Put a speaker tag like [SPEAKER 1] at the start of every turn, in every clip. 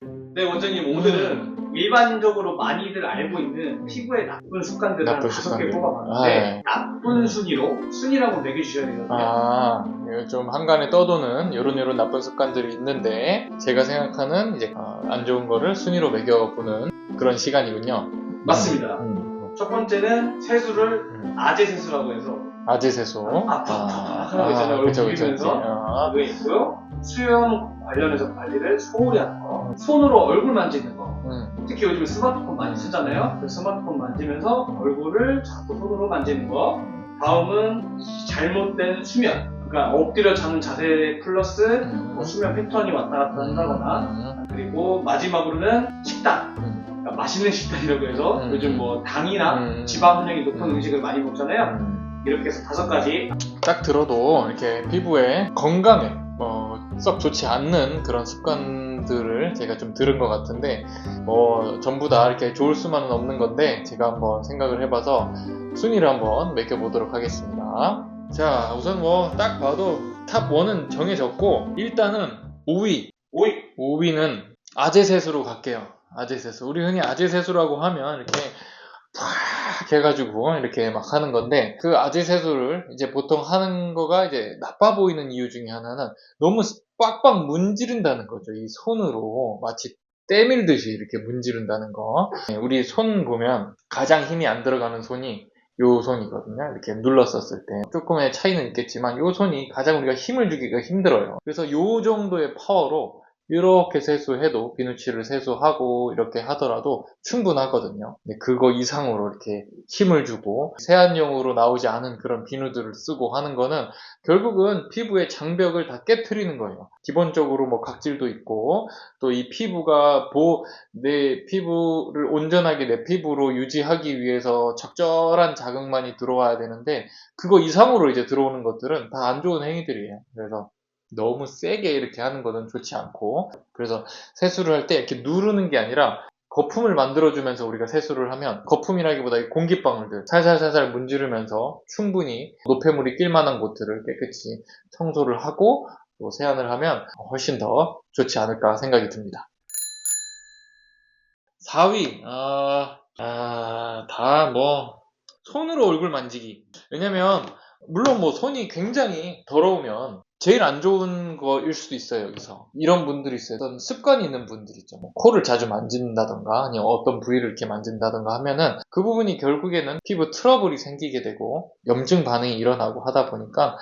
[SPEAKER 1] 네, 원장님, 오늘은 일반적으로 많이들 알고 있는 피부의 나쁜 습관들을 한
[SPEAKER 2] 나쁜
[SPEAKER 1] 5개
[SPEAKER 2] 습관들.
[SPEAKER 1] 뽑아봤는데,
[SPEAKER 2] 아,
[SPEAKER 1] 나쁜 순위로 순위라고 매겨주셔야 되거든요.
[SPEAKER 2] 이거 좀 한간에 떠도는 요런 나쁜 습관들이 있는데, 제가 생각하는 이제 안 좋은 거를 순위로 매겨보는 그런 시간이군요.
[SPEAKER 1] 맞습니다. 첫 번째는 세수를
[SPEAKER 2] 음.
[SPEAKER 1] 아재 세수라고 해서
[SPEAKER 2] 아재 세수.
[SPEAKER 1] 아팍팍팍 하는 거 있잖아요. 얼굴
[SPEAKER 2] 그쵸.
[SPEAKER 1] 비비면서 그거 있고요. 수영 관련해서 관리를 소홀히 하는 거, 손으로 얼굴 만지는 거. 특히 요즘 스마트폰 많이 쓰잖아요. 그 스마트폰 만지면서 얼굴을 자꾸 손으로 만지는 거. 다음은 잘못된 수면. 그러니까 엎드려 자는 자세 플러스 뭐 수면 패턴이 왔다 갔다 한다거나. 그리고 마지막으로는 식단. 그러니까 맛있는 식단이라고 해서 요즘 뭐 당이나 지방 함량이 높은 음식을 많이 먹잖아요. 이렇게 해서 5가지.
[SPEAKER 2] 딱 들어도 이렇게 피부에 건강에 썩 좋지 않는 그런 습관들을 제가 좀 들은 것 같은데, 전부 다 이렇게 좋을 수만은 없는 건데, 제가 한번 생각을 해봐서 순위를 한번 매겨보도록 하겠습니다. 자, 우선 딱 봐도 탑 1은 정해졌고, 일단은 5위는 아재세수로 갈게요. 아재세수. 우리 흔히 아재세수라고 하면 이렇게 탁 해가지고 이렇게 막 하는 건데, 그 아재세수를 이제 보통 하는 거가 이제 나빠 보이는 이유 중에 하나는 너무 빡빡 문지른다는 거죠. 이 손으로 마치 때밀듯이 이렇게 문지른다는 거. 우리 손 보면 가장 힘이 안 들어가는 손이 요 손이거든요. 이렇게 눌렀었을 때 조금의 차이는 있겠지만 요 손이 가장 우리가 힘을 주기가 힘들어요. 그래서 요 정도의 파워로 이렇게 세수해도, 비누칠을 세수하고 이렇게 하더라도 충분하거든요. 근데 그거 이상으로 이렇게 힘을 주고 세안용으로 나오지 않은 그런 비누들을 쓰고 하는 거는 결국은 피부의 장벽을 다 깨트리는 거예요. 기본적으로 각질도 있고, 또 이 피부가 내 피부를 온전하게 내 피부로 유지하기 위해서 적절한 자극만이 들어와야 되는데, 그거 이상으로 이제 들어오는 것들은 다 안 좋은 행위들이에요. 그래서 너무 세게 이렇게 하는 것은 좋지 않고, 그래서 세수를 할 때 이렇게 누르는 게 아니라 거품을 만들어주면서 우리가 세수를 하면, 거품이라기보다 이 공기방울들 살살살살 문지르면서 충분히 노폐물이 낄 만한 곳들을 깨끗이 청소를 하고 또 세안을 하면 훨씬 더 좋지 않을까 생각이 듭니다. 4위, 손으로 얼굴 만지기. 왜냐면, 물론 손이 굉장히 더러우면 제일 안 좋은 거일 수도 있어요, 여기서. 이런 분들이 있어요. 어떤 습관이 있는 분들 있죠. 코를 자주 만진다던가, 아니면 어떤 부위를 이렇게 만진다던가 하면은, 그 부분이 결국에는 피부 트러블이 생기게 되고, 염증 반응이 일어나고 하다 보니까,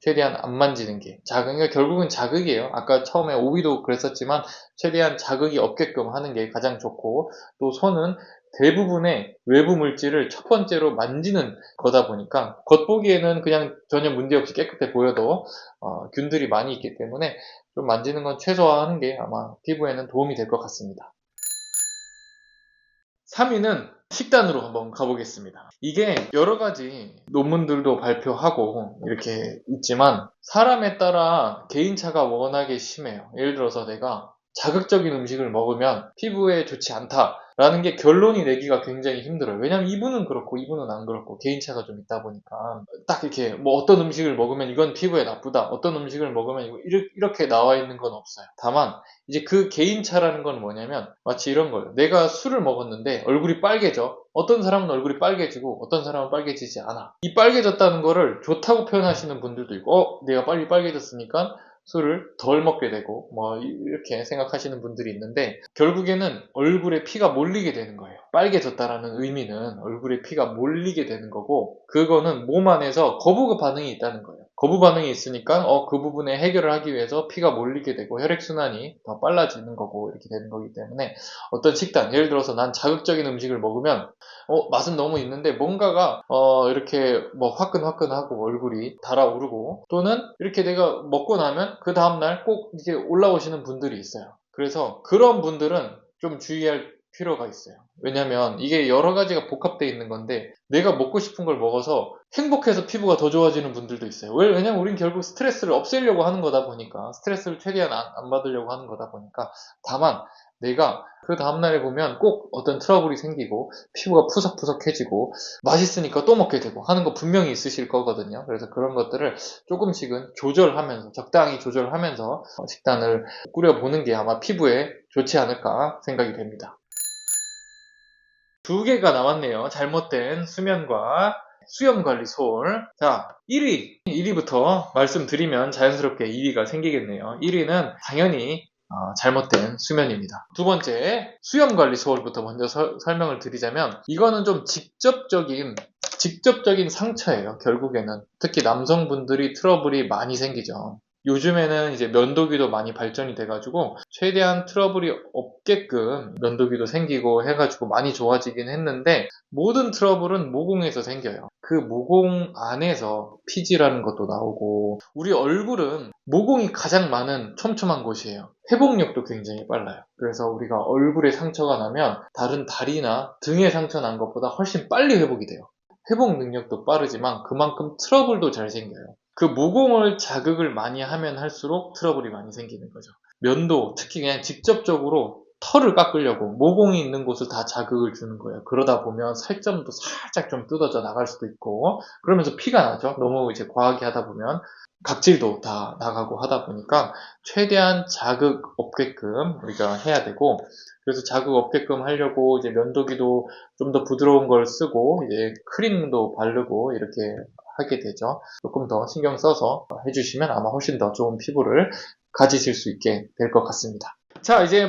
[SPEAKER 2] 최대한 안 만지는 게. 그러니까 결국은 자극이에요. 아까 처음에 오비도 그랬었지만, 최대한 자극이 없게끔 하는 게 가장 좋고, 또 손은 대부분의 외부 물질을 첫 번째로 만지는 거다 보니까 겉보기에는 그냥 전혀 문제없이 깨끗해 보여도 균들이 많이 있기 때문에 좀 만지는 건 최소화하는 게 아마 피부에는 도움이 될 것 같습니다. 3위는 식단으로 한번 가보겠습니다. 이게 여러 가지 논문들도 발표하고 이렇게 있지만 사람에 따라 개인차가 워낙에 심해요. 예를 들어서 내가 자극적인 음식을 먹으면 피부에 좋지 않다라는 게 결론이 내기가 굉장히 힘들어요. 왜냐면 이분은 그렇고 이분은 안 그렇고 개인차가 좀 있다 보니까 딱 이렇게 어떤 음식을 먹으면 이건 피부에 나쁘다, 어떤 음식을 먹으면 이렇게 나와 있는 건 없어요. 다만 이제 그 개인차라는 건 뭐냐면 마치 이런 거예요. 내가 술을 먹었는데 얼굴이 빨개져. 어떤 사람은 얼굴이 빨개지고 어떤 사람은 빨개지지 않아. 이 빨개졌다는 거를 좋다고 표현하시는 분들도 있고, 내가 빨리 빨개졌으니까 술을 덜 먹게 되고 이렇게 생각하시는 분들이 있는데, 결국에는 얼굴에 피가 몰리게 되는 거예요. 빨개졌다라는 의미는 얼굴에 피가 몰리게 되는 거고, 그거는 몸 안에서 거부 반응이 있다는 거예요. 거부 반응이 있으니까 그 부분에 해결을 하기 위해서 피가 몰리게 되고 혈액순환이 더 빨라지는 거고 이렇게 되는 거기 때문에, 어떤 식단, 예를 들어서 난 자극적인 음식을 먹으면 맛은 너무 있는데 뭔가가 이렇게 화끈화끈하고 얼굴이 달아오르고, 또는 이렇게 내가 먹고 나면 그 다음날 꼭 이렇게 올라오시는 분들이 있어요. 그래서 그런 분들은 좀 주의할 필요가 있어요. 왜냐면 이게 여러 가지가 복합되어 있는 건데, 내가 먹고 싶은 걸 먹어서 행복해서 피부가 더 좋아지는 분들도 있어요. 왜냐면 우린 결국 스트레스를 없애려고 하는 거다 보니까, 스트레스를 최대한 안 받으려고 하는 거다 보니까. 다만 내가 그 다음날에 보면 꼭 어떤 트러블이 생기고 피부가 푸석푸석해지고 맛있으니까 또 먹게 되고 하는 거 분명히 있으실 거거든요. 그래서 그런 것들을 조금씩은 조절하면서, 적당히 조절하면서 식단을 꾸려보는 게 아마 피부에 좋지 않을까 생각이 됩니다. 두 개가 남았네요. 잘못된 수면과 수염관리 소홀. 자, 1위부터 말씀드리면 자연스럽게 2위가 생기겠네요. 1위는 당연히 잘못된 수면입니다. 두 번째, 수염관리 소홀부터 먼저 설명을 드리자면, 이거는 좀 직접적인 상처예요. 결국에는 특히 남성분들이 트러블이 많이 생기죠. 요즘에는 이제 면도기도 많이 발전이 돼가지고 최대한 트러블이 없게끔 면도기도 생기고 해가지고 많이 좋아지긴 했는데, 모든 트러블은 모공에서 생겨요. 그 모공 안에서 피지라는 것도 나오고, 우리 얼굴은 모공이 가장 많은 촘촘한 곳이에요. 회복력도 굉장히 빨라요. 그래서 우리가 얼굴에 상처가 나면 다른 다리나 등에 상처 난 것보다 훨씬 빨리 회복이 돼요. 회복 능력도 빠르지만 그만큼 트러블도 잘 생겨요. 그 모공을 자극을 많이 하면 할수록 트러블이 많이 생기는 거죠. 면도, 특히 그냥 직접적으로 털을 깎으려고 모공이 있는 곳을 다 자극을 주는 거예요. 그러다 보면 살점도 살짝 좀 뜯어져 나갈 수도 있고, 그러면서 피가 나죠. 너무 이제 과하게 하다 보면 각질도 다 나가고 하다 보니까 최대한 자극 없게끔 우리가 해야 되고, 그래서 자극 없게끔 하려고 이제 면도기도 좀 더 부드러운 걸 쓰고 이제 크림도 바르고 이렇게 하게 되죠. 조금 더 신경 써서 해주시면 아마 훨씬 더 좋은 피부를 가지실 수 있게 될 것 같습니다. 자, 이제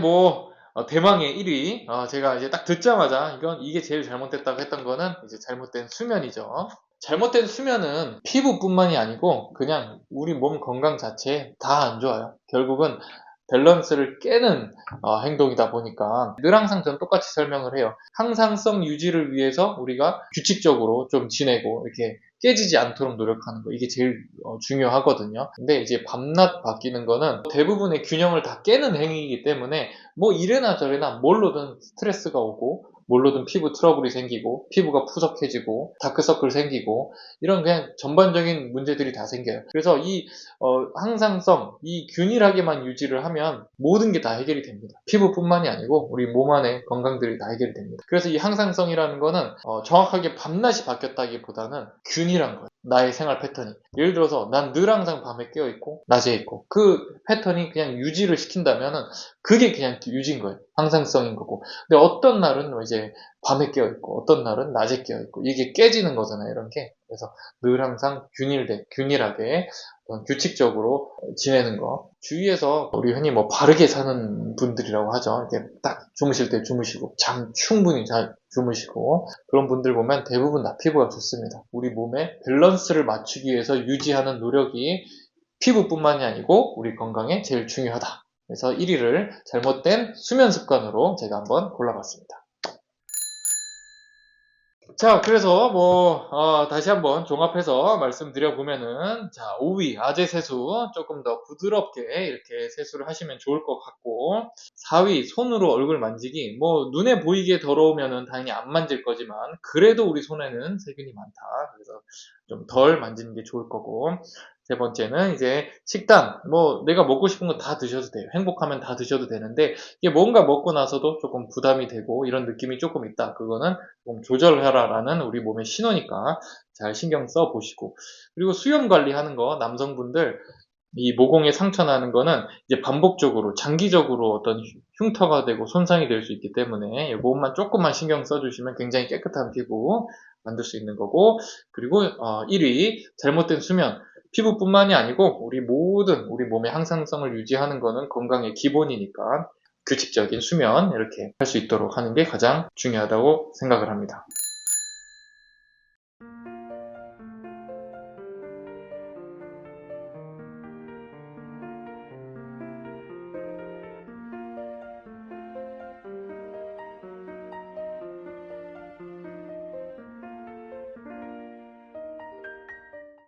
[SPEAKER 2] 대망의 1위. 제가 이제 딱 듣자마자 이게 제일 잘못됐다고 했던 거는 이제 잘못된 수면이죠. 잘못된 수면은 피부뿐만이 아니고 그냥 우리 몸 건강 자체에 다 안 좋아요. 결국은 밸런스를 깨는 행동이다 보니까 늘 항상 전 똑같이 설명을 해요. 항상성 유지를 위해서 우리가 규칙적으로 좀 지내고 이렇게 깨지지 않도록 노력하는 거, 이게 제일 중요하거든요. 근데 이제 밤낮 바뀌는 거는 대부분의 균형을 다 깨는 행위이기 때문에 뭐 이래나 저래나 뭘로든 스트레스가 오고 뭘로든 피부 트러블이 생기고 피부가 푸석해지고 다크서클 생기고 이런 그냥 전반적인 문제들이 다 생겨요. 그래서 이 항상성, 이 균일하게만 유지를 하면 모든 게 다 해결이 됩니다. 피부뿐만이 아니고 우리 몸 안의 건강들이 다 해결이 됩니다. 그래서 이 항상성이라는 거는 정확하게 밤낮이 바뀌었다기보다는 균일한 거예요. 나의 생활 패턴이. 예를 들어서 난 늘 항상 밤에 깨어있고 낮에 있고, 그 패턴이 그냥 유지를 시킨다면은 그게 그냥 유지인 거예요. 항상성인 거고. 근데 어떤 날은 이제 밤에 깨어있고 어떤 날은 낮에 깨어있고 이게 깨지는 거잖아요, 이런 게. 그래서 늘 항상 균일하게 규칙적으로 지내는 거. 주위에서 우리 흔히 바르게 사는 분들이라고 하죠. 이렇게 딱 주무실 때 주무시고 잠 충분히 잘 주무시고 그런 분들 보면 대부분 다 피부가 좋습니다. 우리 몸의 밸런스를 맞추기 위해서 유지하는 노력이 피부뿐만이 아니고 우리 건강에 제일 중요하다. 그래서 1위를 잘못된 수면 습관으로 제가 한번 골라봤습니다. 자, 그래서 다시 한번 종합해서 말씀드려보면은, 자, 5위, 아재 세수. 조금 더 부드럽게 이렇게 세수를 하시면 좋을 것 같고, 4위, 손으로 얼굴 만지기. 눈에 보이게 더러우면은 당연히 안 만질 거지만, 그래도 우리 손에는 세균이 많다. 그래서 좀 덜 만지는 게 좋을 거고, 세 번째는 이제 식단. 내가 먹고 싶은 거 다 드셔도 돼요. 행복하면 다 드셔도 되는데, 이게 뭔가 먹고 나서도 조금 부담이 되고, 이런 느낌이 조금 있다. 그거는 좀 조절해라라는 우리 몸의 신호니까 잘 신경 써 보시고, 그리고 수염 관리하는 거 남성분들 이 모공에 상처 나는 거는 이제 반복적으로 장기적으로 어떤 흉터가 되고 손상이 될 수 있기 때문에 이 부분만 조금만 신경 써주시면 굉장히 깨끗한 피부 만들 수 있는 거고, 그리고 1위 잘못된 수면. 피부뿐만이 아니고 우리 몸의 항상성을 유지하는 거는 건강의 기본이니까 규칙적인 수면 이렇게 할 수 있도록 하는 게 가장 중요하다고 생각을 합니다.